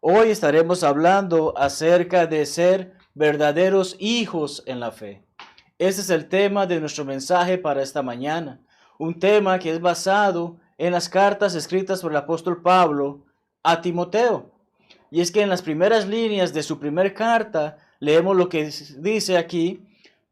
Hoy estaremos hablando acerca de ser verdaderos hijos en la fe. Ese es el tema de nuestro mensaje para esta mañana. Un tema que es basado en las cartas escritas por el apóstol Pablo a Timoteo. Y es que en las primeras líneas de su primer carta leemos lo que dice aquí: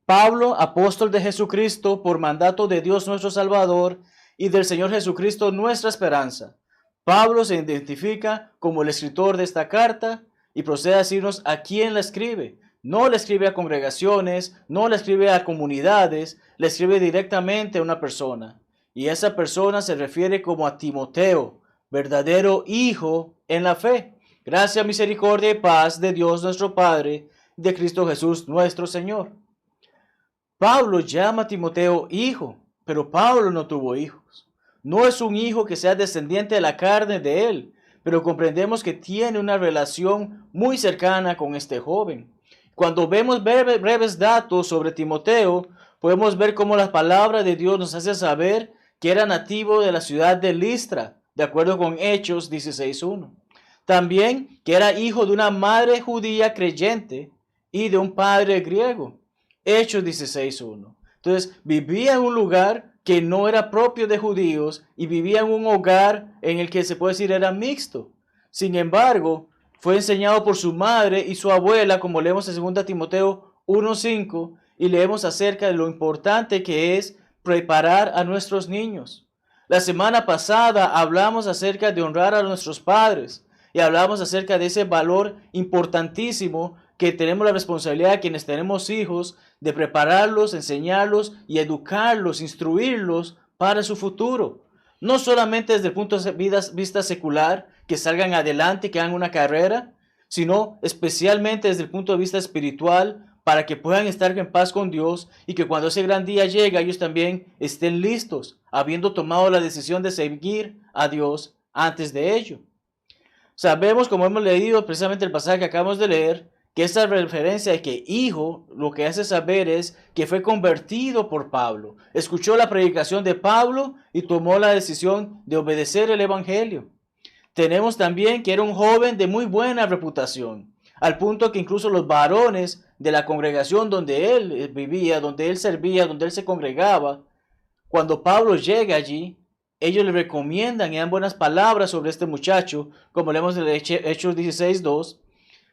Pablo, apóstol de Jesucristo, por mandato de Dios nuestro Salvador y del Señor Jesucristo nuestra esperanza. Pablo se identifica como el escritor de esta carta y procede a decirnos a quién la escribe. No le escribe a congregaciones, no le escribe a comunidades, le escribe directamente a una persona. Y esa persona se refiere como a Timoteo, verdadero hijo en la fe. Gracia, misericordia y paz de Dios nuestro Padre, de Cristo Jesús nuestro Señor. Pablo llama a Timoteo hijo, pero Pablo no tuvo hijos. No es un hijo que sea descendiente de la carne de él, pero comprendemos que tiene una relación muy cercana con este joven. Cuando vemos breves datos sobre Timoteo, podemos ver cómo la palabra de Dios nos hace saber que era nativo de la ciudad de Listra, de acuerdo con Hechos 16:1. También que era hijo de una madre judía creyente y de un padre griego. Hechos 16:1. Entonces, vivía en un lugar que no era propio de judíos y vivía en un hogar en el que se puede decir era mixto. Sin embargo, fue enseñado por su madre y su abuela, como leemos en 2 Timoteo 1:5, y leemos acerca de lo importante que es preparar a nuestros niños. La semana pasada hablamos acerca de honrar a nuestros padres y hablamos acerca de ese valor importantísimo que tenemos la responsabilidad, quienes tenemos hijos, de prepararlos, enseñarlos y educarlos, instruirlos para su futuro. No solamente desde el punto de vista secular, que salgan adelante, que hagan una carrera, sino especialmente desde el punto de vista espiritual, para que puedan estar en paz con Dios y que cuando ese gran día llegue, ellos también estén listos, habiendo tomado la decisión de seguir a Dios antes de ello. Sabemos, como hemos leído precisamente el pasaje que acabamos de leer, que esa referencia de que hijo lo que hace saber es que fue convertido por Pablo. Escuchó la predicación de Pablo y tomó la decisión de obedecer el evangelio. Tenemos también que era un joven de muy buena reputación, al punto que incluso los varones de la congregación donde él vivía, donde él servía, donde él se congregaba, cuando Pablo llega allí, ellos le recomiendan y dan buenas palabras sobre este muchacho, como leemos en Hechos 16:2,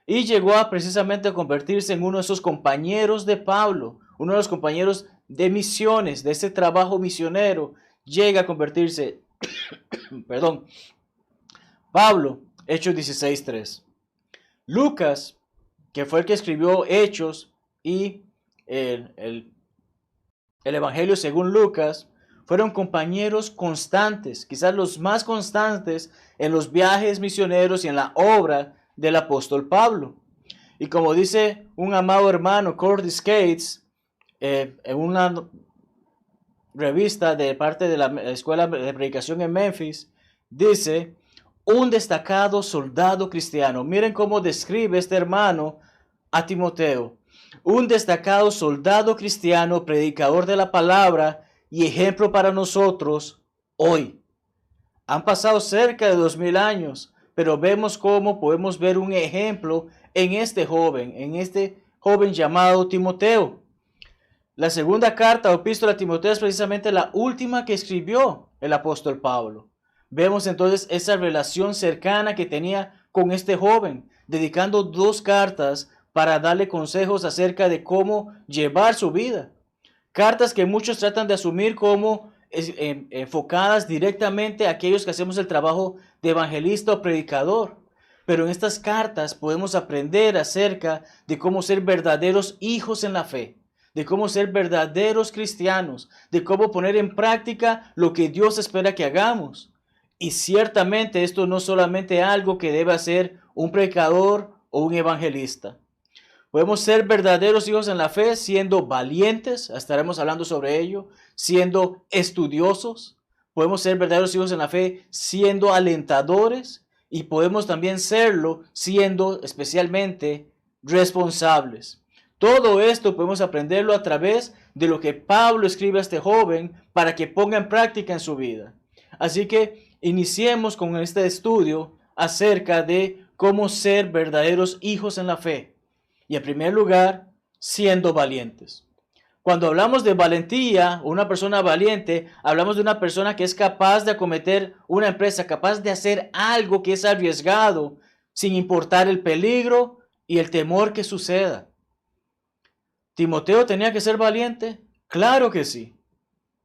y llegó a precisamente a convertirse en uno de esos compañeros de Pablo, uno de los compañeros de misiones, de ese trabajo misionero, llega a convertirse, perdón, Pablo, Hechos 16:3. Lucas, que fue el que escribió Hechos y el Evangelio según Lucas, fueron compañeros constantes, quizás los más constantes en los viajes misioneros y en la obra del apóstol Pablo. Y como dice un amado hermano, Curtis Cates, en una revista de parte de la escuela de predicación en Memphis, dice: un destacado soldado cristiano. Miren cómo describe este hermano a Timoteo: un destacado soldado cristiano, predicador de la palabra y ejemplo para nosotros hoy. Han pasado cerca de 2000 años, pero vemos cómo podemos ver un ejemplo en este joven llamado Timoteo. La segunda carta o epístola a Timoteo es precisamente la última que escribió el apóstol Pablo. Vemos entonces esa relación cercana que tenía con este joven, dedicando 2 cartas para darle consejos acerca de cómo llevar su vida. Cartas que muchos tratan de asumir como enfocadas directamente a aquellos que hacemos el trabajo de evangelista o predicador. Pero en estas cartas podemos aprender acerca de cómo ser verdaderos hijos en la fe, de cómo ser verdaderos cristianos, de cómo poner en práctica lo que Dios espera que hagamos. Y ciertamente esto no es solamente algo que debe hacer un predicador o un evangelista. Podemos ser verdaderos hijos en la fe siendo valientes, estaremos hablando sobre ello, siendo estudiosos. Podemos ser verdaderos hijos en la fe siendo alentadores y podemos también serlo siendo especialmente responsables. Todo esto podemos aprenderlo a través de lo que Pablo escribe a este joven para que ponga en práctica en su vida. Así que iniciemos con este estudio acerca de cómo ser verdaderos hijos en la fe. Y en primer lugar, siendo valientes. Cuando hablamos de valentía, una persona valiente, hablamos de una persona que es capaz de acometer una empresa, capaz de hacer algo que es arriesgado, sin importar el peligro y el temor que suceda. ¿Timoteo tenía que ser valiente? Claro que sí,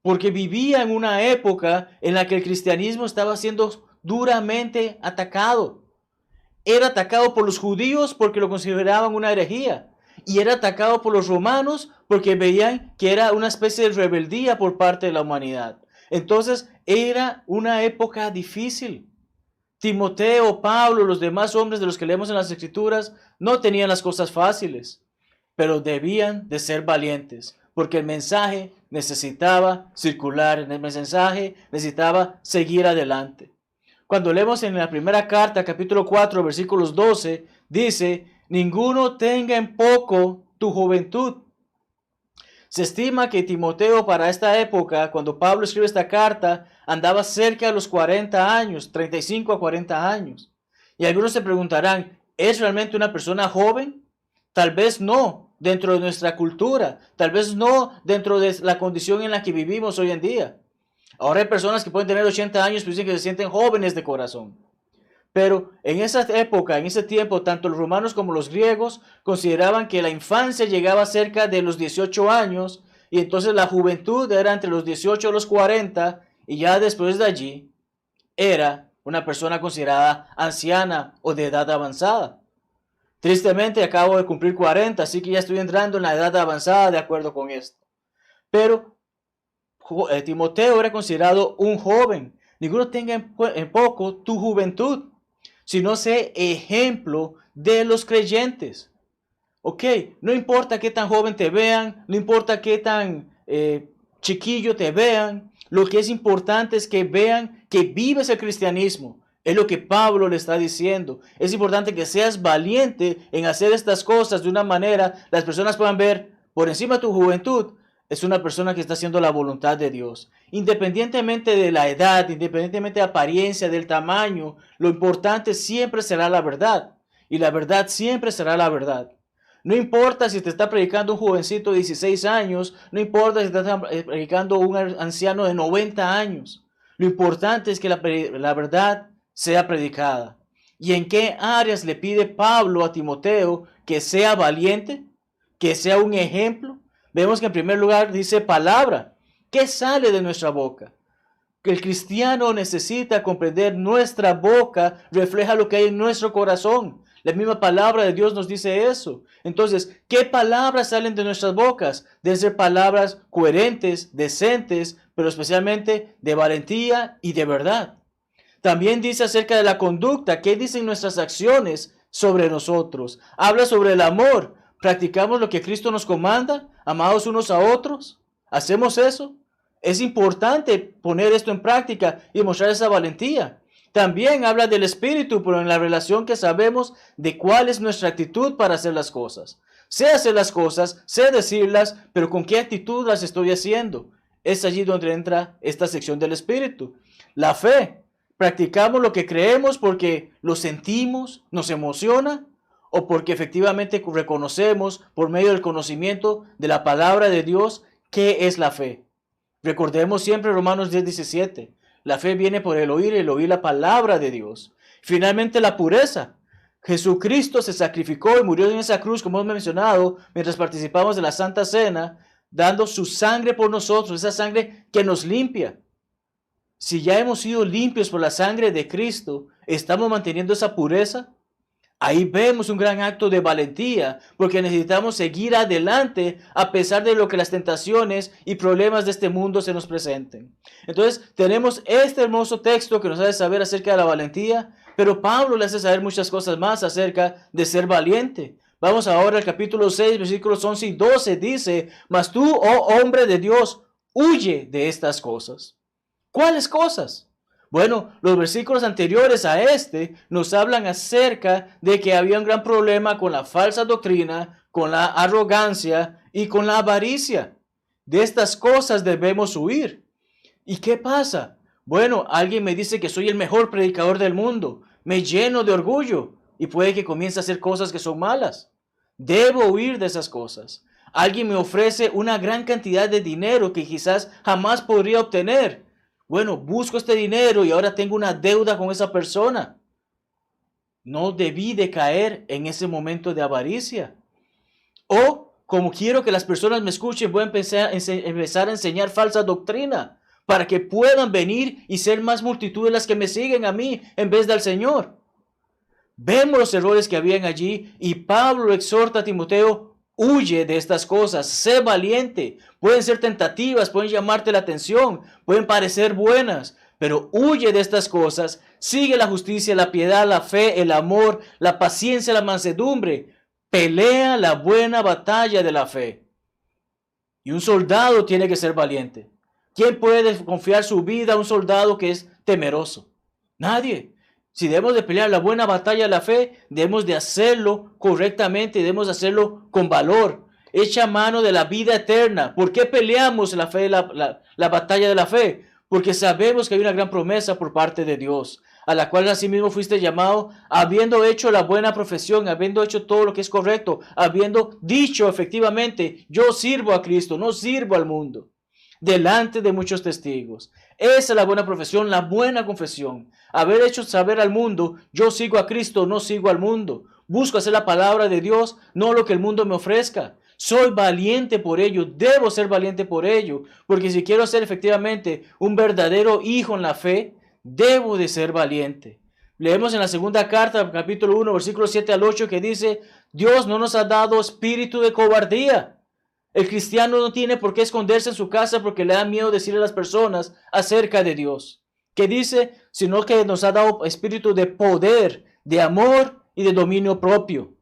porque vivía en una época en la que el cristianismo estaba siendo duramente atacado. Era atacado por los judíos porque lo consideraban una herejía, y era atacado por los romanos porque veían que era una especie de rebeldía por parte de la humanidad. Entonces era una época difícil. Timoteo, Pablo, los demás hombres de los que leemos en las Escrituras no tenían las cosas fáciles, pero debían de ser valientes, porque el mensaje necesitaba circular, el mensaje necesitaba seguir adelante. Cuando leemos en la primera carta, capítulo 4, versículos 12, dice, ninguno tenga en poco tu juventud. Se estima que Timoteo para esta época, cuando Pablo escribe esta carta, andaba cerca de los 40 años, 35 a 40 años. Y algunos se preguntarán, ¿es realmente una persona joven? Tal vez no dentro de nuestra cultura, tal vez no dentro de la condición en la que vivimos hoy en día. Ahora hay personas que pueden tener 80 años y dicen que se sienten jóvenes de corazón. Pero en esa época, en ese tiempo, tanto los romanos como los griegos consideraban que la infancia llegaba cerca de los 18 años y entonces la juventud era entre los 18 y los 40 y ya después de allí era una persona considerada anciana o de edad avanzada. Tristemente acabo de cumplir 40, así que ya estoy entrando en la edad avanzada de acuerdo con esto. Pero Timoteo era considerado un joven. Ninguno tenga en poco tu juventud, sino sé ejemplo de los creyentes. Ok, no importa qué tan joven te vean, no importa qué tan chiquillo te vean, lo que es importante es que vean que vives el cristianismo. Es lo que Pablo le está diciendo. Es importante que seas valiente en hacer estas cosas de una manera, las personas puedan ver por encima de tu juventud, es una persona que está haciendo la voluntad de Dios. Independientemente de la edad, independientemente de la apariencia, del tamaño, lo importante siempre será la verdad. Y la verdad siempre será la verdad. No importa si te está predicando un jovencito de 16 años, no importa si te está predicando un anciano de 90 años. Lo importante es que la verdad sea predicada. ¿Y en qué áreas le pide Pablo a Timoteo que sea valiente? Que sea un ejemplo. Vemos que en primer lugar dice palabra. ¿Qué sale de nuestra boca? Que el cristiano necesita comprender nuestra boca refleja lo que hay en nuestro corazón. La misma palabra de Dios nos dice eso. Entonces, ¿qué palabras salen de nuestras bocas? Deben ser palabras coherentes, decentes, pero especialmente de valentía y de verdad. También dice acerca de la conducta. ¿Qué dicen nuestras acciones sobre nosotros? Habla sobre el amor. ¿Practicamos lo que Cristo nos comanda? ¿Amados unos a otros? ¿Hacemos eso? Es importante poner esto en práctica y mostrar esa valentía. También habla del Espíritu, pero en la relación que sabemos de cuál es nuestra actitud para hacer las cosas. Sé hacer las cosas, sé decirlas, pero ¿con qué actitud las estoy haciendo? Es allí donde entra esta sección del Espíritu. La fe. ¿Practicamos lo que creemos porque lo sentimos, nos emociona? ¿O porque efectivamente reconocemos por medio del conocimiento de la palabra de Dios qué es la fe? Recordemos siempre Romanos 10:17. La fe viene por el oír la palabra de Dios. Finalmente la pureza. Jesucristo se sacrificó y murió en esa cruz, como hemos mencionado, mientras participamos de la Santa Cena, dando su sangre por nosotros, esa sangre que nos limpia. Si ya hemos sido limpios por la sangre de Cristo, ¿estamos manteniendo esa pureza? Ahí vemos un gran acto de valentía, porque necesitamos seguir adelante a pesar de lo que las tentaciones y problemas de este mundo se nos presenten. Entonces, tenemos este hermoso texto que nos hace saber acerca de la valentía, pero Pablo le hace saber muchas cosas más acerca de ser valiente. Vamos ahora al capítulo 6, versículos 11 y 12. Dice, mas tú, oh hombre de Dios, huye de estas cosas. ¿Cuáles cosas? Bueno, los versículos anteriores a este nos hablan acerca de que había un gran problema con la falsa doctrina, con la arrogancia y con la avaricia. De estas cosas debemos huir. ¿Y qué pasa? Bueno, alguien me dice que soy el mejor predicador del mundo. Me lleno de orgullo y puede que comience a hacer cosas que son malas. Debo huir de esas cosas. Alguien me ofrece una gran cantidad de dinero que quizás jamás podría obtener. Bueno, busco este dinero y ahora tengo una deuda con esa persona. No debí de caer en ese momento de avaricia. O, como quiero que las personas me escuchen, voy a empezar a enseñar falsa doctrina para que puedan venir y ser más multitudes las que me siguen a mí en vez del Señor. Vemos los errores que habían allí y Pablo exhorta a Timoteo: huye de estas cosas, sé valiente. Pueden ser tentativas, pueden llamarte la atención, pueden parecer buenas, pero huye de estas cosas. Sigue la justicia, la piedad, la fe, el amor, la paciencia, la mansedumbre. Pelea la buena batalla de la fe. Y un soldado tiene que ser valiente. ¿Quién puede confiar su vida a un soldado que es temeroso? Nadie. Si debemos de pelear la buena batalla de la fe, debemos de hacerlo correctamente, debemos de hacerlo con valor. Echa mano de la vida eterna. ¿Por qué peleamos la fe, la batalla de la fe? Porque sabemos que hay una gran promesa por parte de Dios, a la cual asimismo fuiste llamado, habiendo hecho la buena profesión, habiendo hecho todo lo que es correcto, habiendo dicho efectivamente: yo sirvo a Cristo, no sirvo al mundo, delante de muchos testigos. Esa es la buena profesión, la buena confesión. Haber hecho saber al mundo: yo sigo a Cristo, no sigo al mundo. Busco hacer la palabra de Dios, no lo que el mundo me ofrezca. Soy valiente por ello, debo ser valiente por ello, porque si quiero ser efectivamente un verdadero hijo en la fe, debo de ser valiente. Leemos en la segunda carta, capítulo 1, versículos 7 al 8, que dice: Dios no nos ha dado espíritu de cobardía. El cristiano no tiene por qué esconderse en su casa porque le da miedo decirle a las personas acerca de Dios. ¿Qué dice? Sino que nos ha dado espíritu de poder, de amor y de dominio propio.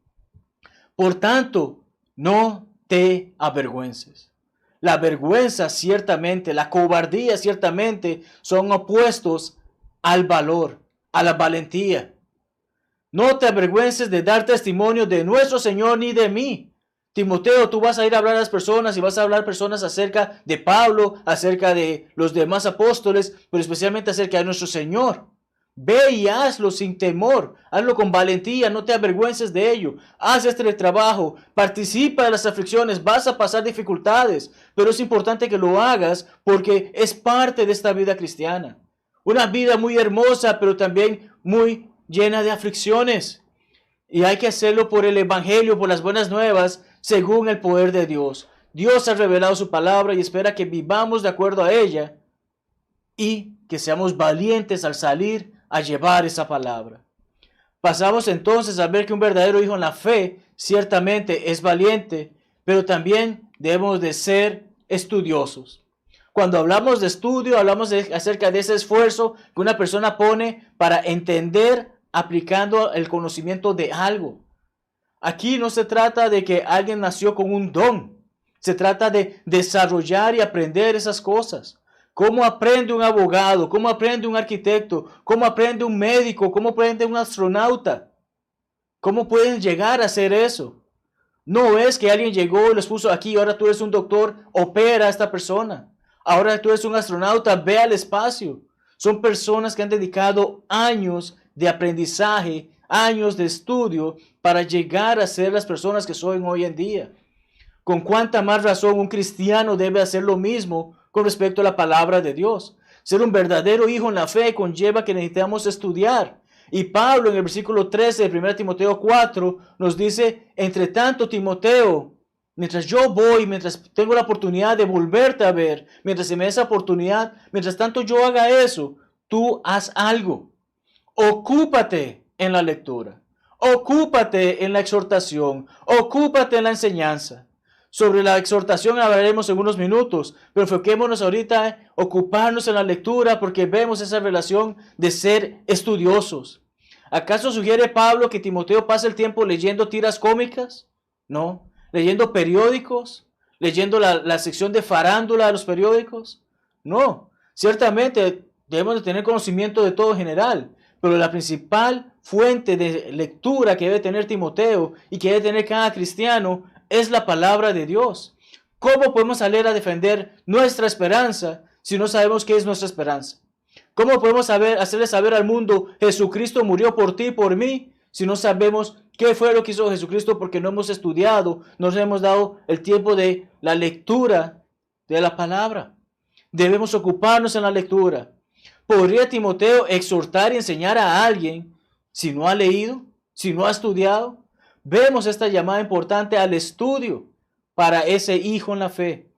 Por tanto, no te avergüences. La vergüenza ciertamente, la cobardía ciertamente son opuestos al valor, a la valentía. No te avergüences de dar testimonio de nuestro Señor ni de mí. Timoteo, tú vas a ir a hablar a las personas y vas a hablar a personas acerca de Pablo, acerca de los demás apóstoles, pero especialmente acerca de nuestro Señor. Ve y hazlo sin temor, hazlo con valentía, no te avergüences de ello. Haz este trabajo, participa de las aflicciones, vas a pasar dificultades, pero es importante que lo hagas porque es parte de esta vida cristiana. Una vida muy hermosa, pero también muy llena de aflicciones. Y hay que hacerlo por el Evangelio, por las buenas nuevas, según el poder de Dios. Dios ha revelado su palabra y espera que vivamos de acuerdo a ella y que seamos valientes al salir a llevar esa palabra. Pasamos entonces a ver que un verdadero hijo en la fe ciertamente es valiente, pero también debemos de ser estudiosos. Cuando hablamos de estudio, hablamos acerca de ese esfuerzo que una persona pone para entender aplicando el conocimiento de algo. Aquí no se trata de que alguien nació con un don. Se trata de desarrollar y aprender esas cosas. ¿Cómo aprende un abogado? ¿Cómo aprende un arquitecto? ¿Cómo aprende un médico? ¿Cómo aprende un astronauta? ¿Cómo pueden llegar a hacer eso? No es que alguien llegó y los puso aquí: ahora tú eres un doctor, opera a esta persona. Ahora tú eres un astronauta, ve al espacio. Son personas que han dedicado años de aprendizaje, años de estudio para llegar a ser las personas que son hoy en día. Con cuánta más razón un cristiano debe hacer lo mismo con respecto a la palabra de Dios. Ser un verdadero hijo en la fe conlleva que necesitamos estudiar. Y Pablo en el versículo 13 de 1 Timoteo 4 nos dice: entre tanto, Timoteo, mientras yo voy, mientras tengo la oportunidad de volverte a ver, mientras se me da esa oportunidad, mientras tanto yo haga eso, tú haz algo. Ocúpate en la lectura, ocúpate en la exhortación, ocúpate en la enseñanza. Sobre la exhortación hablaremos en unos minutos, pero enfoquémonos ahorita en ocuparnos en la lectura porque vemos esa relación de ser estudiosos. ¿Acaso sugiere Pablo que Timoteo pase el tiempo leyendo tiras cómicas? No. ¿Leyendo periódicos? ¿Leyendo la sección de farándula de los periódicos? No. Ciertamente debemos de tener conocimiento de todo en general, pero la principal fuente de lectura que debe tener Timoteo y que debe tener cada cristiano es la palabra de Dios. ¿Cómo podemos salir a defender nuestra esperanza si no sabemos qué es nuestra esperanza? ¿Cómo podemos hacerle saber al mundo, Jesucristo murió por ti y por mí, si no sabemos qué fue lo que hizo Jesucristo porque no hemos estudiado, no nos hemos dado el tiempo de la lectura de la palabra? Debemos ocuparnos en la lectura. ¿Podría Timoteo exhortar y enseñar a alguien si no ha leído, si no ha estudiado? Vemos esta llamada importante al estudio para ese hijo en la fe.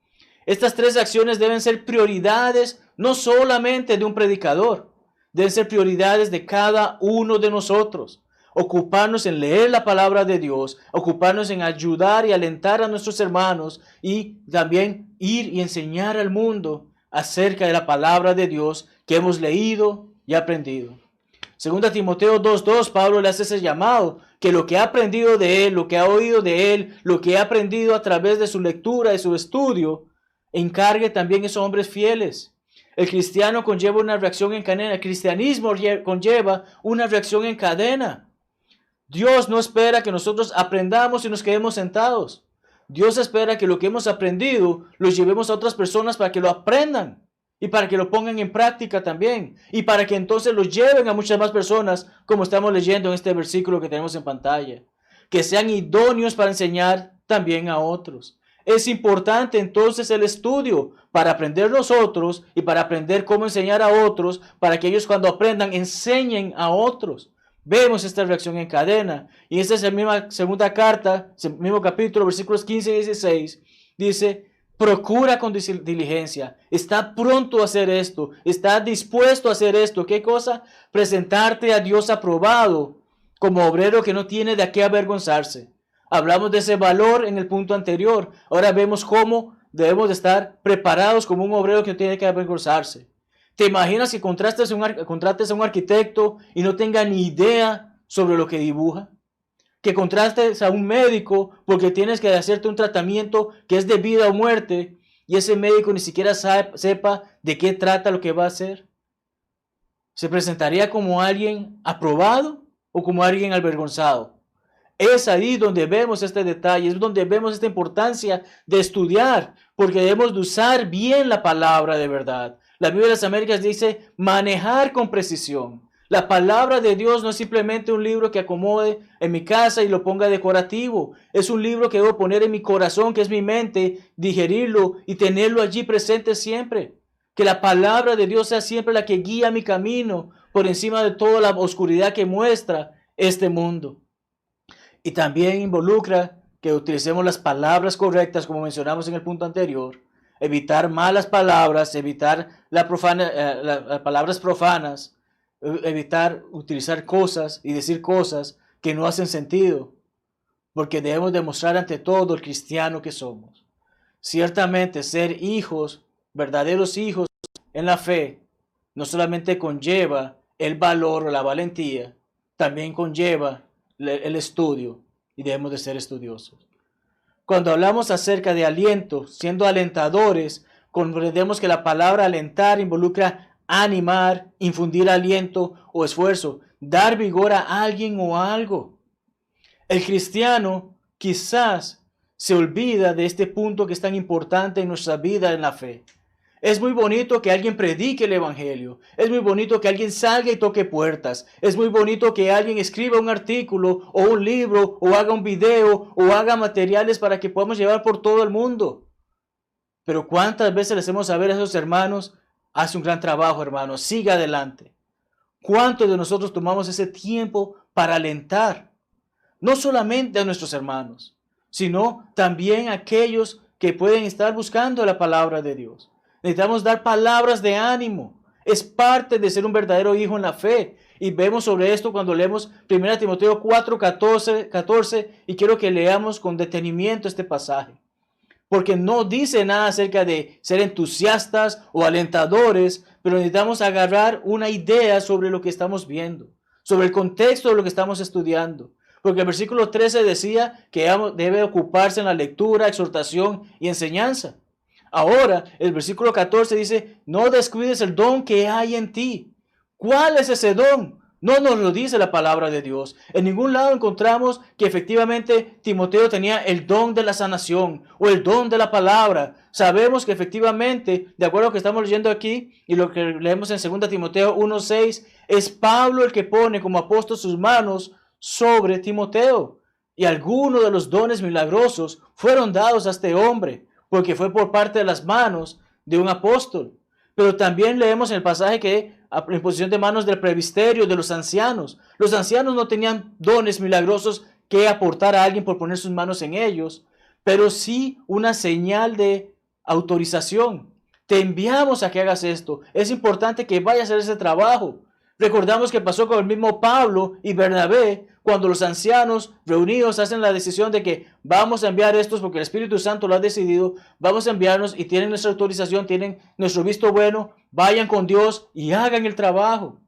Estas tres acciones deben ser prioridades no solamente de un predicador, deben ser prioridades de cada uno de nosotros. Ocuparnos en leer la palabra de Dios, ocuparnos en ayudar y alentar a nuestros hermanos y también ir y enseñar al mundo acerca de la palabra de Dios que hemos leído y aprendido. Segunda Timoteo 2:2, Pablo le hace ese llamado, que lo que ha aprendido de él, lo que ha oído de él, lo que ha aprendido a través de su lectura, de su estudio, encargue también a esos hombres fieles. El cristiano conlleva una reacción en cadena, el cristianismo conlleva una reacción en cadena. Dios no espera que nosotros aprendamos y nos quedemos sentados. Dios espera que lo que hemos aprendido lo llevemos a otras personas para que lo aprendan y para que lo pongan en práctica también y para que entonces lo lleven a muchas más personas, como estamos leyendo en este versículo que tenemos en pantalla, que sean idóneos para enseñar también a otros. Es importante entonces el estudio para aprender nosotros y para aprender cómo enseñar a otros, para que ellos cuando aprendan enseñen a otros. Vemos esta reacción en cadena. Y esta es la misma segunda carta, el mismo capítulo, versículos 15 y 16. Dice, procura con diligencia, está pronto a hacer esto, está dispuesto a hacer esto. ¿Qué cosa? Presentarte a Dios aprobado como obrero que no tiene de qué avergonzarse. Hablamos de ese valor en el punto anterior. Ahora vemos cómo debemos de estar preparados como un obrero que no tiene que avergonzarse. ¿Te imaginas que contrates a un arquitecto y no tenga ni idea sobre lo que dibuja? Que contrates a un médico porque tienes que hacerte un tratamiento que es de vida o muerte y ese médico ni siquiera sepa de qué trata lo que va a hacer. ¿Se presentaría como alguien aprobado o como alguien avergonzado? Es ahí donde vemos este detalle, es donde vemos esta importancia de estudiar, porque debemos de usar bien la palabra de verdad. La Biblia de las Américas dice manejar con precisión. La palabra de Dios no es simplemente un libro que acomode en mi casa y lo ponga decorativo. Es un libro que debo poner en mi corazón, que es mi mente, digerirlo y tenerlo allí presente siempre. Que la palabra de Dios sea siempre la que guía mi camino por encima de toda la oscuridad que muestra este mundo. Y también involucra que utilicemos las palabras correctas, como mencionamos en el punto anterior. Evitar malas palabras, evitar las palabras profanas, evitar utilizar cosas y decir cosas que no hacen sentido, porque debemos demostrar ante todo el cristiano que somos. Ciertamente ser hijos, verdaderos hijos en la fe, no solamente conlleva el valor o la valentía, también conlleva el estudio y debemos de ser estudiosos. Cuando hablamos acerca de aliento, siendo alentadores, comprendemos que la palabra alentar involucra animar, infundir aliento o esfuerzo, dar vigor a alguien o a algo. El cristiano quizás se olvida de este punto que es tan importante en nuestra vida en la fe. Es muy bonito que alguien predique el evangelio. Es muy bonito que alguien salga y toque puertas. Es muy bonito que alguien escriba un artículo o un libro o haga un video o haga materiales para que podamos llevar por todo el mundo. Pero ¿cuántas veces les hacemos saber a esos hermanos? Hace un gran trabajo, hermano. Siga adelante. ¿Cuántos de nosotros tomamos ese tiempo para alentar? No solamente a nuestros hermanos, sino también a aquellos que pueden estar buscando la palabra de Dios. Necesitamos dar palabras de ánimo. Es parte de ser un verdadero hijo en la fe. Y vemos sobre esto cuando leemos 1 Timoteo 4:14 y quiero que leamos con detenimiento este pasaje. Porque no dice nada acerca de ser entusiastas o alentadores, pero necesitamos agarrar una idea sobre lo que estamos viendo, sobre el contexto de lo que estamos estudiando. Porque el versículo 13 decía que debe ocuparse en la lectura, exhortación y enseñanza. Ahora, el versículo 14 dice, no descuides el don que hay en ti. ¿Cuál es ese don? No nos lo dice la palabra de Dios. En ningún lado encontramos que efectivamente Timoteo tenía el don de la sanación o el don de la palabra. Sabemos que efectivamente, de acuerdo a lo que estamos leyendo aquí y lo que leemos en 2 Timoteo 1:6, es Pablo el que pone como apóstol sus manos sobre Timoteo. Y algunos de los dones milagrosos fueron dados a este hombre, porque fue por parte de las manos de un apóstol. Pero también leemos en el pasaje que la imposición de manos del presbiterio, de los ancianos. Los ancianos no tenían dones milagrosos que aportar a alguien por poner sus manos en ellos, pero sí una señal de autorización. Te enviamos a que hagas esto. Es importante que vayas a hacer ese trabajo. Recordamos que pasó con el mismo Pablo y Bernabé, cuando los ancianos reunidos hacen la decisión de que vamos a enviar estos porque el Espíritu Santo lo ha decidido, vamos a enviarnos y tienen nuestra autorización, tienen nuestro visto bueno, vayan con Dios y hagan el trabajo.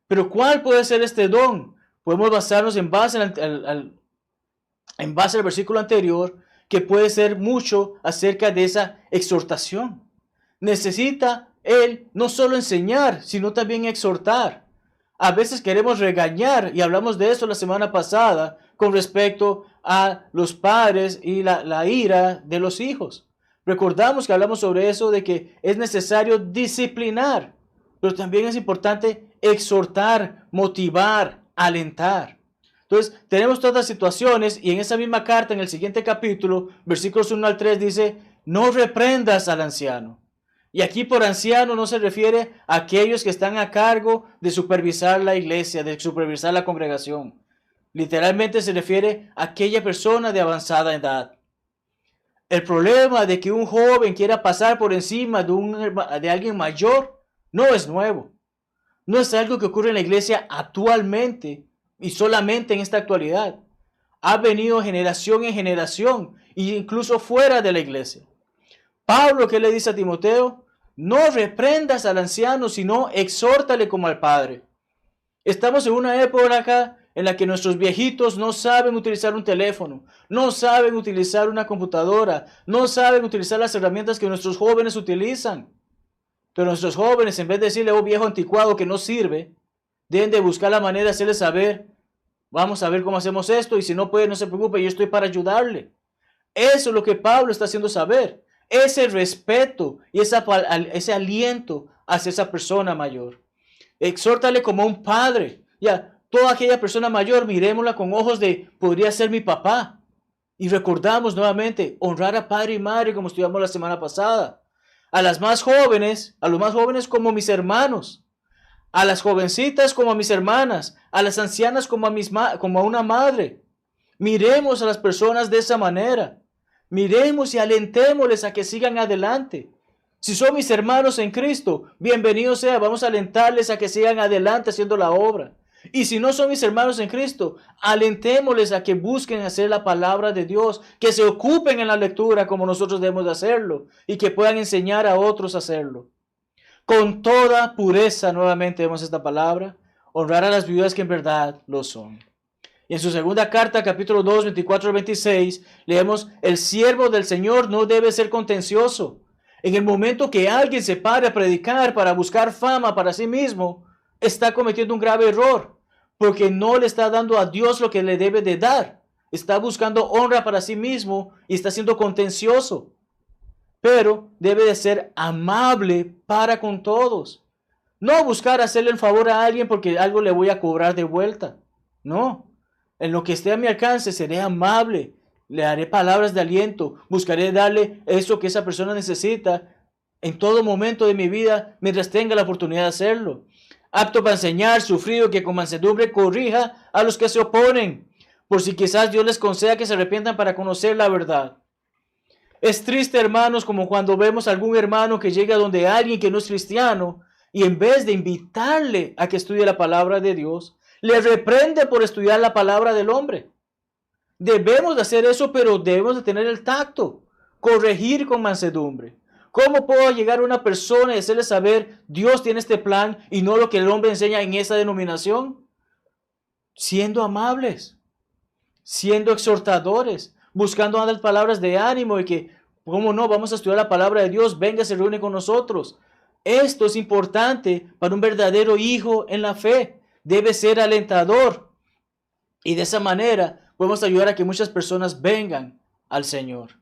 Pero ¿cuál puede ser este don? Podemos basarnos en base al versículo anterior, que puede ser mucho acerca de esa exhortación. Necesita él no solo enseñar, sino también exhortar. A veces queremos regañar, y hablamos de eso la semana pasada, con respecto a los padres y la ira de los hijos. Recordamos que hablamos sobre eso, de que es necesario disciplinar, pero también es importante exhortar, motivar, alentar. Entonces, tenemos todas las situaciones, y en esa misma carta, en el siguiente capítulo, versículos 1 al 3, dice, no reprendas al anciano. Y aquí por anciano no se refiere a aquellos que están a cargo de supervisar la iglesia, de supervisar la congregación. Literalmente se refiere a aquella persona de avanzada edad. El problema de que un joven quiera pasar por encima de alguien mayor no es nuevo. No es algo que ocurre en la iglesia actualmente y solamente en esta actualidad. Ha venido generación en generación e incluso fuera de la iglesia. Pablo, ¿qué le dice a Timoteo? No reprendas al anciano, sino exhórtale como al padre. Estamos en una época acá en la que nuestros viejitos no saben utilizar un teléfono, no saben utilizar una computadora, no saben utilizar las herramientas que nuestros jóvenes utilizan. Pero nuestros jóvenes, en vez de decirle, oh viejo anticuado que no sirve, deben de buscar la manera de hacerle saber, vamos a ver cómo hacemos esto, y si no puede, no se preocupe, yo estoy para ayudarle. Eso es lo que Pablo está haciendo saber. Ese respeto y ese aliento hacia esa persona mayor. Exhórtale como un padre. Ya, toda aquella persona mayor, miremosla con ojos de, podría ser mi papá. Y recordamos nuevamente, honrar a padre y madre como estudiamos la semana pasada. A los más jóvenes como mis hermanos. A las jovencitas como a mis hermanas. A las ancianas como a una madre. Miremos a las personas de esa manera. Miremos y alentémosles a que sigan adelante. Si son mis hermanos en Cristo, bienvenido sea, vamos a alentarles a que sigan adelante haciendo la obra. Y si no son mis hermanos en Cristo, alentémosles a que busquen hacer la palabra de Dios, que se ocupen en la lectura como nosotros debemos de hacerlo y que puedan enseñar a otros a hacerlo. Con toda pureza, nuevamente vemos esta palabra, honrar a las viudas que en verdad lo son. Y en su segunda carta, capítulo 2, 24 al 26, leemos, el siervo del Señor no debe ser contencioso. En el momento que alguien se pare a predicar para buscar fama para sí mismo, está cometiendo un grave error, porque no le está dando a Dios lo que le debe de dar. Está buscando honra para sí mismo y está siendo contencioso. Pero debe de ser amable para con todos. No buscar hacerle el favor a alguien porque algo le voy a cobrar de vuelta. No. En lo que esté a mi alcance, seré amable, le haré palabras de aliento, buscaré darle eso que esa persona necesita en todo momento de mi vida, mientras tenga la oportunidad de hacerlo. Apto para enseñar, sufrido, que con mansedumbre corrija a los que se oponen, por si quizás Dios les conceda que se arrepientan para conocer la verdad. Es triste, hermanos, como cuando vemos a algún hermano que llega donde alguien que no es cristiano, y en vez de invitarle a que estudie la palabra de Dios, le reprende por estudiar la palabra del hombre. Debemos de hacer eso, pero debemos de tener el tacto, corregir con mansedumbre. ¿Cómo puedo llegar a una persona y hacerle saber, Dios tiene este plan y no lo que el hombre enseña en esa denominación? Siendo amables, siendo exhortadores, buscando dar palabras de ánimo y que, ¿cómo no? Vamos a estudiar la palabra de Dios, venga, se reúne con nosotros. Esto es importante para un verdadero hijo en la fe. debe ser alentador. Y de esa manera podemos ayudar a que muchas personas vengan al Señor.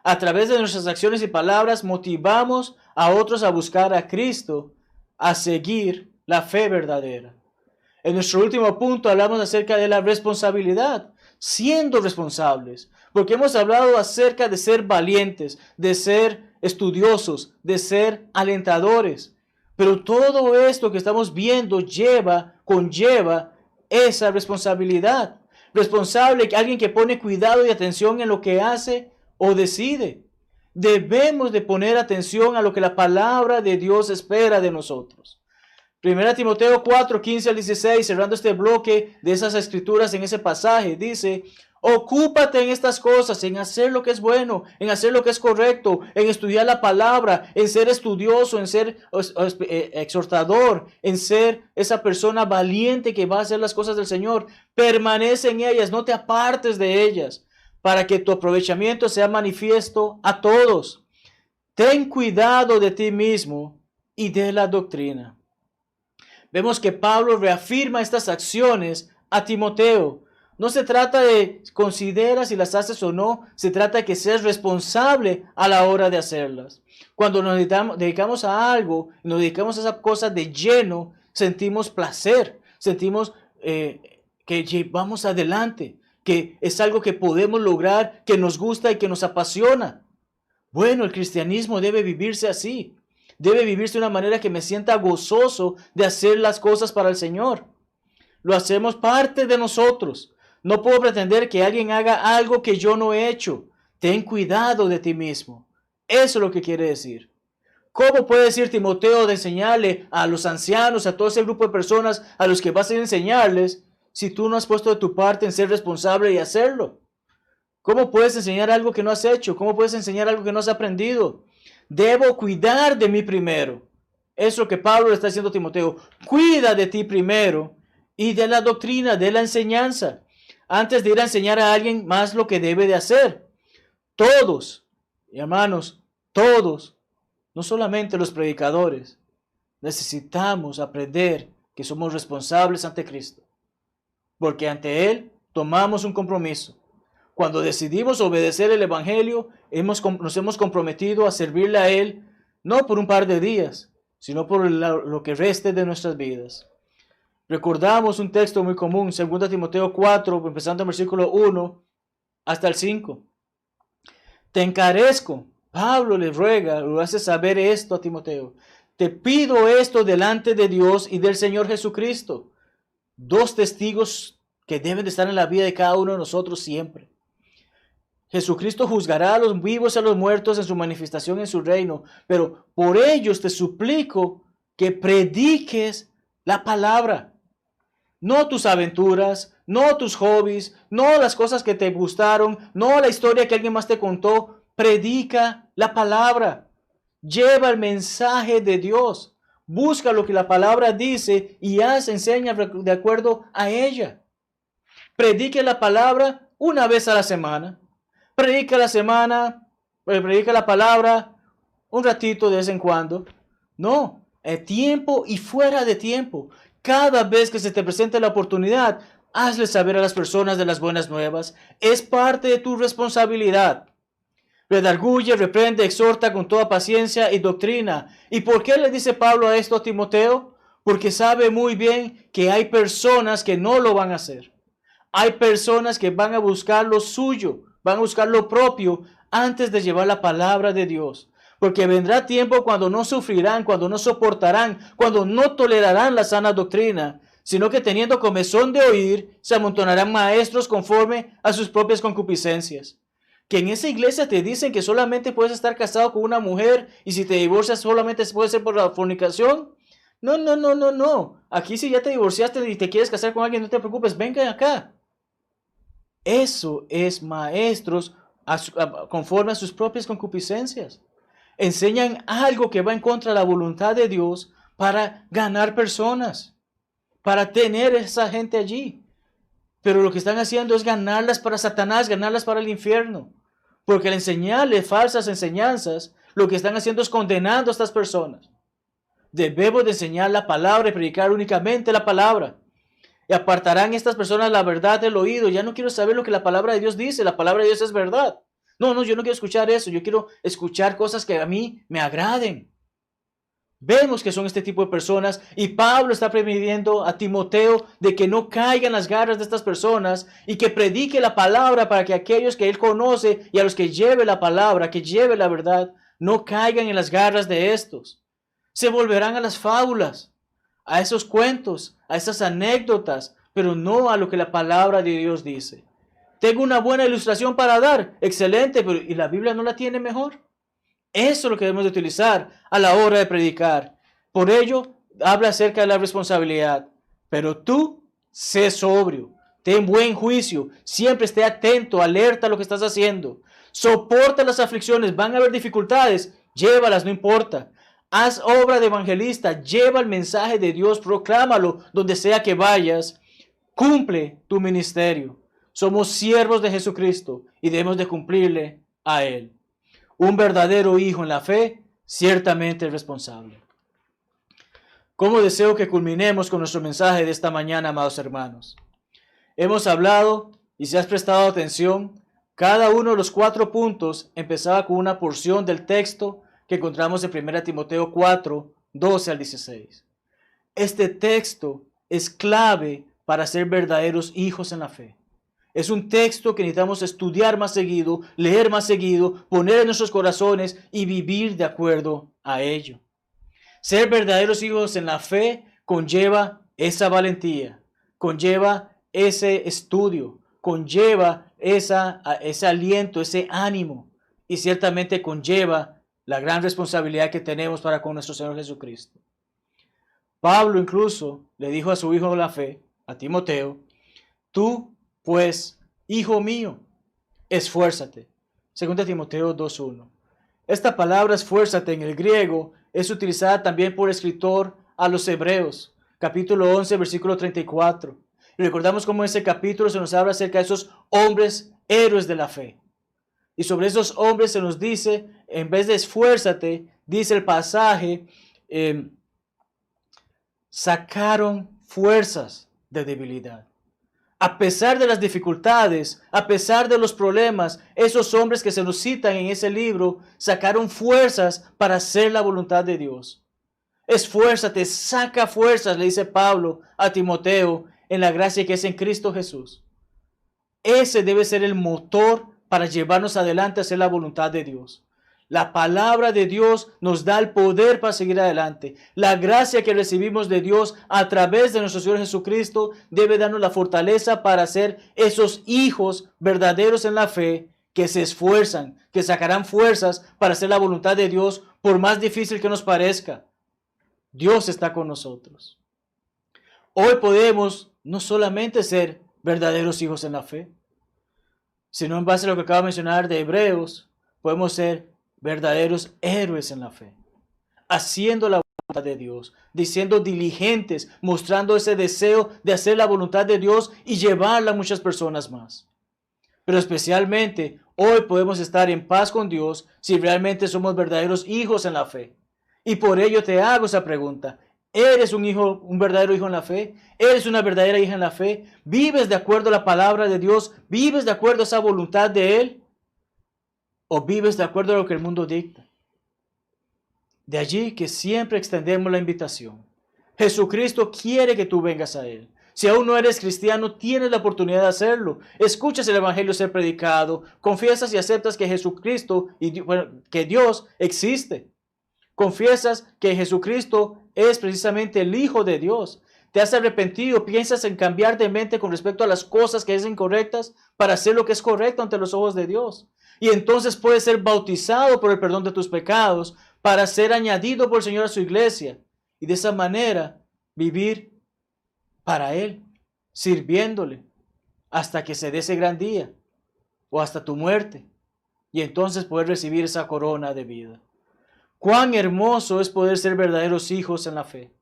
A través de nuestras acciones y palabras motivamos a otros a buscar a Cristo, a seguir la fe verdadera. En nuestro último punto hablamos acerca de la responsabilidad, siendo responsables, porque hemos hablado acerca de ser valientes, de ser estudiosos, de ser alentadores. Pero todo esto que estamos viendo conlleva esa responsabilidad. Responsable, alguien que pone cuidado y atención en lo que hace o decide. Debemos de poner atención a lo que la palabra de Dios espera de nosotros. 1 Timoteo 4, 15 al 16, cerrando este bloque de esas escrituras en ese pasaje, dice: ocúpate en estas cosas, en hacer lo que es bueno, en hacer lo que es correcto, en estudiar la palabra, en ser estudioso, en ser exhortador, en ser esa persona valiente que va a hacer las cosas del Señor. Permanece en ellas, no te apartes de ellas, para que tu aprovechamiento sea manifiesto a todos. Ten cuidado de ti mismo y de la doctrina. Vemos que Pablo reafirma estas acciones a Timoteo. No se trata de considera si las haces o no, se trata de que seas responsable a la hora de hacerlas. Cuando nos dedicamos a algo, nos dedicamos a esa cosa de lleno, sentimos placer, sentimos que llevamos adelante, que es algo que podemos lograr, que nos gusta y que nos apasiona. Bueno, el cristianismo debe vivirse así. Debe vivirse de una manera que me sienta gozoso de hacer las cosas para el Señor. Lo hacemos parte de nosotros. No puedo pretender que alguien haga algo que yo no he hecho. Ten cuidado de ti mismo. Eso es lo que quiere decir. ¿Cómo puede decir Timoteo de enseñarle a los ancianos, a todo ese grupo de personas a los que vas a enseñarles, si tú no has puesto de tu parte en ser responsable y hacerlo? ¿Cómo puedes enseñar algo que no has hecho? ¿Cómo puedes enseñar algo que no has aprendido? Debo cuidar de mí primero. Es lo que Pablo le está diciendo a Timoteo. Cuida de ti primero y de la doctrina, de la enseñanza, antes de ir a enseñar a alguien más lo que debe de hacer. Todos, hermanos, todos, no solamente los predicadores, necesitamos aprender que somos responsables ante Cristo, porque ante Él tomamos un compromiso. Cuando decidimos obedecer el Evangelio, nos hemos comprometido a servirle a Él, no por un par de días, sino por lo que reste de nuestras vidas. Recordamos un texto muy común, 2 Timoteo 4, empezando en versículo 1 hasta el 5. Te encarezco, Pablo le ruega, lo hace saber esto a Timoteo. Te pido esto delante de Dios y del Señor Jesucristo. Dos testigos que deben de estar en la vida de cada uno de nosotros siempre. Jesucristo juzgará a los vivos y a los muertos en su manifestación en su reino, pero por ellos te suplico que prediques la palabra. No tus aventuras, no tus hobbies, no las cosas que te gustaron, no la historia que alguien más te contó. Predica la palabra. Lleva el mensaje de Dios. Busca lo que la palabra dice y enseña de acuerdo a ella. Predique la palabra una vez a la semana. Predica la palabra un ratito de vez en cuando. No, en tiempo y fuera de tiempo. Cada vez que se te presente la oportunidad, hazle saber a las personas de las buenas nuevas. Es parte de tu responsabilidad. Redarguye, reprende, exhorta con toda paciencia y doctrina. ¿Y por qué le dice Pablo esto a Timoteo? Porque sabe muy bien que hay personas que no lo van a hacer. Hay personas que van a buscar lo suyo, van a buscar lo propio antes de llevar la palabra de Dios. Porque vendrá tiempo cuando no sufrirán, cuando no soportarán, cuando no tolerarán la sana doctrina, sino que teniendo comezón de oír, se amontonarán maestros conforme a sus propias concupiscencias. Que en esa iglesia te dicen que solamente puedes estar casado con una mujer y si te divorcias solamente puede ser por la fornicación. No. Aquí si ya te divorciaste y te quieres casar con alguien, no te preocupes, vengan acá. Eso es maestros conforme a sus propias concupiscencias. Enseñan algo que va en contra de la voluntad de Dios para ganar personas, para tener esa gente allí. Pero lo que están haciendo es ganarlas para Satanás, ganarlas para el infierno. Porque al enseñarles falsas enseñanzas, lo que están haciendo es condenando a estas personas. Debemos de enseñar la palabra y predicar únicamente la palabra. Y apartarán estas personas la verdad del oído. Ya no quiero saber lo que la palabra de Dios dice. La palabra de Dios es verdad. No, yo no quiero escuchar eso. Yo quiero escuchar cosas que a mí me agraden. Vemos que son este tipo de personas y Pablo está previniendo a Timoteo de que no caigan las garras de estas personas y que predique la palabra para que aquellos que él conoce y a los que lleve la palabra, que lleve la verdad, no caigan en las garras de estos. Se volverán a las fábulas, a esos cuentos, a esas anécdotas, pero no a lo que la palabra de Dios dice. Tengo una buena ilustración para dar, excelente, pero ¿y la Biblia no la tiene mejor? Eso es lo que debemos de utilizar a la hora de predicar. Por ello, habla acerca de la responsabilidad. Pero tú, sé sobrio, ten buen juicio, siempre esté atento, alerta a lo que estás haciendo. Soporta las aflicciones, van a haber dificultades, llévalas, no importa. Haz obra de evangelista, lleva el mensaje de Dios, proclámalo donde sea que vayas. Cumple tu ministerio. Somos siervos de Jesucristo y debemos de cumplirle a Él. Un verdadero hijo en la fe, ciertamente es responsable. ¿Cómo deseo que culminemos con nuestro mensaje de esta mañana, amados hermanos? Hemos hablado, y si has prestado atención, cada uno de los 4 puntos empezaba con una porción del texto que encontramos en 1 Timoteo 4, 12 al 16. Este texto es clave para ser verdaderos hijos en la fe. Es un texto que necesitamos estudiar más seguido, leer más seguido, poner en nuestros corazones y vivir de acuerdo a ello. Ser verdaderos hijos en la fe conlleva esa valentía, conlleva ese estudio, conlleva ese aliento, ese ánimo y ciertamente conlleva la gran responsabilidad que tenemos para con nuestro Señor Jesucristo. Pablo incluso le dijo a su hijo de la fe, a Timoteo, tú pues, hijo mío, esfuérzate. 2 Timoteo 2:1. Esta palabra esfuérzate en el griego es utilizada también por el escritor a los Hebreos, capítulo 11, versículo 34. Y recordamos cómo en ese capítulo se nos habla acerca de esos hombres héroes de la fe. Y sobre esos hombres se nos dice, en vez de esfuérzate, dice el pasaje, sacaron fuerzas de debilidad. A pesar de las dificultades, a pesar de los problemas, esos hombres que se nos citan en ese libro sacaron fuerzas para hacer la voluntad de Dios. Esfuérzate, saca fuerzas, le dice Pablo a Timoteo, en la gracia que es en Cristo Jesús. Ese debe ser el motor para llevarnos adelante a hacer la voluntad de Dios. La palabra de Dios nos da el poder para seguir adelante. La gracia que recibimos de Dios a través de nuestro Señor Jesucristo debe darnos la fortaleza para ser esos hijos verdaderos en la fe que se esfuerzan, que sacarán fuerzas para hacer la voluntad de Dios por más difícil que nos parezca. Dios está con nosotros. Hoy podemos no solamente ser verdaderos hijos en la fe, sino en base a lo que acabo de mencionar de Hebreos, podemos ser verdaderos héroes en la fe, haciendo la voluntad de Dios, diciendo diligentes, mostrando ese deseo de hacer la voluntad de Dios y llevarla a muchas personas más. Pero especialmente hoy podemos estar en paz con Dios si realmente somos verdaderos hijos en la fe. Y por ello te hago esa pregunta. ¿Eres un verdadero hijo en la fe? ¿Eres una verdadera hija en la fe? ¿Vives de acuerdo a la palabra de Dios? ¿Vives de acuerdo a esa voluntad de Él? ¿O vives de acuerdo a lo que el mundo dicta? De allí que siempre extendemos la invitación. Jesucristo quiere que tú vengas a Él. Si aún no eres cristiano, tienes la oportunidad de hacerlo. Escuchas el Evangelio ser predicado, confiesas y aceptas que Jesucristo, que Dios existe. Confiesas que Jesucristo es precisamente el Hijo de Dios. Te has arrepentido, piensas en cambiar de mente con respecto a las cosas que es incorrectas para hacer lo que es correcto ante los ojos de Dios. Y entonces puedes ser bautizado por el perdón de tus pecados para ser añadido por el Señor a su iglesia. Y de esa manera vivir para Él, sirviéndole hasta que se dé ese gran día o hasta tu muerte. Y entonces poder recibir esa corona de vida. Cuán hermoso es poder ser verdaderos hijos en la fe.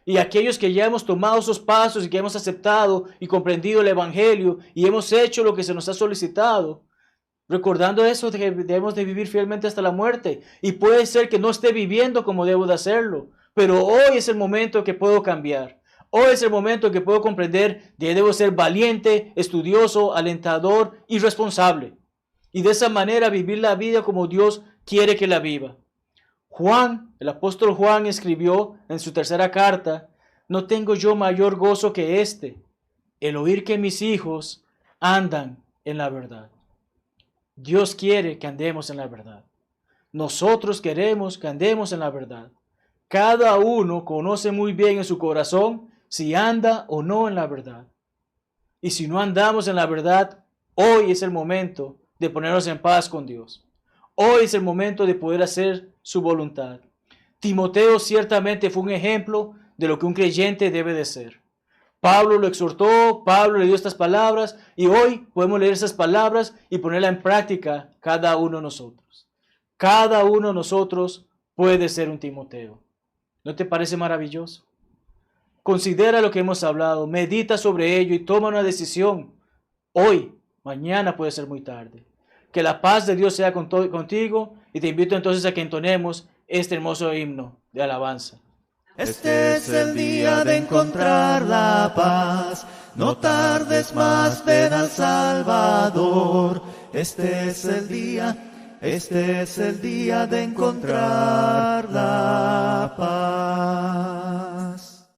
Y aquellos que ya hemos tomado esos pasos y que hemos aceptado y comprendido el Evangelio y hemos hecho lo que se nos ha solicitado, recordando eso, debemos de vivir fielmente hasta la muerte. Y puede ser que no esté viviendo como debo de hacerlo. pero hoy es el momento que puedo cambiar. Hoy es el momento que puedo comprender que debo ser valiente, estudioso, alentador y responsable. Y de esa manera vivir la vida como Dios quiere que la viva. Juan, el apóstol Juan escribió en su tercera carta: no tengo yo mayor gozo que este, el oír que mis hijos andan en la verdad. Dios quiere que andemos en la verdad. Nosotros queremos que andemos en la verdad. Cada uno conoce muy bien en su corazón si anda o no en la verdad. Y si no andamos en la verdad, hoy es el momento de ponernos en paz con Dios. Hoy es el momento de poder hacer su voluntad. Timoteo ciertamente fue un ejemplo de lo que un creyente debe de ser. Pablo lo exhortó, Pablo le dio estas palabras y hoy podemos leer esas palabras y ponerlas en práctica cada uno de nosotros. Cada uno de nosotros puede ser un Timoteo. ¿No te parece maravilloso? Considera lo que hemos hablado, medita sobre ello y toma una decisión. Hoy, mañana puede ser muy tarde. Que la paz de Dios sea contigo y te invito entonces a que entonemos este hermoso himno de alabanza. Este es el día de encontrar la paz, no tardes más, ven al Salvador. Este es el día de encontrar la paz.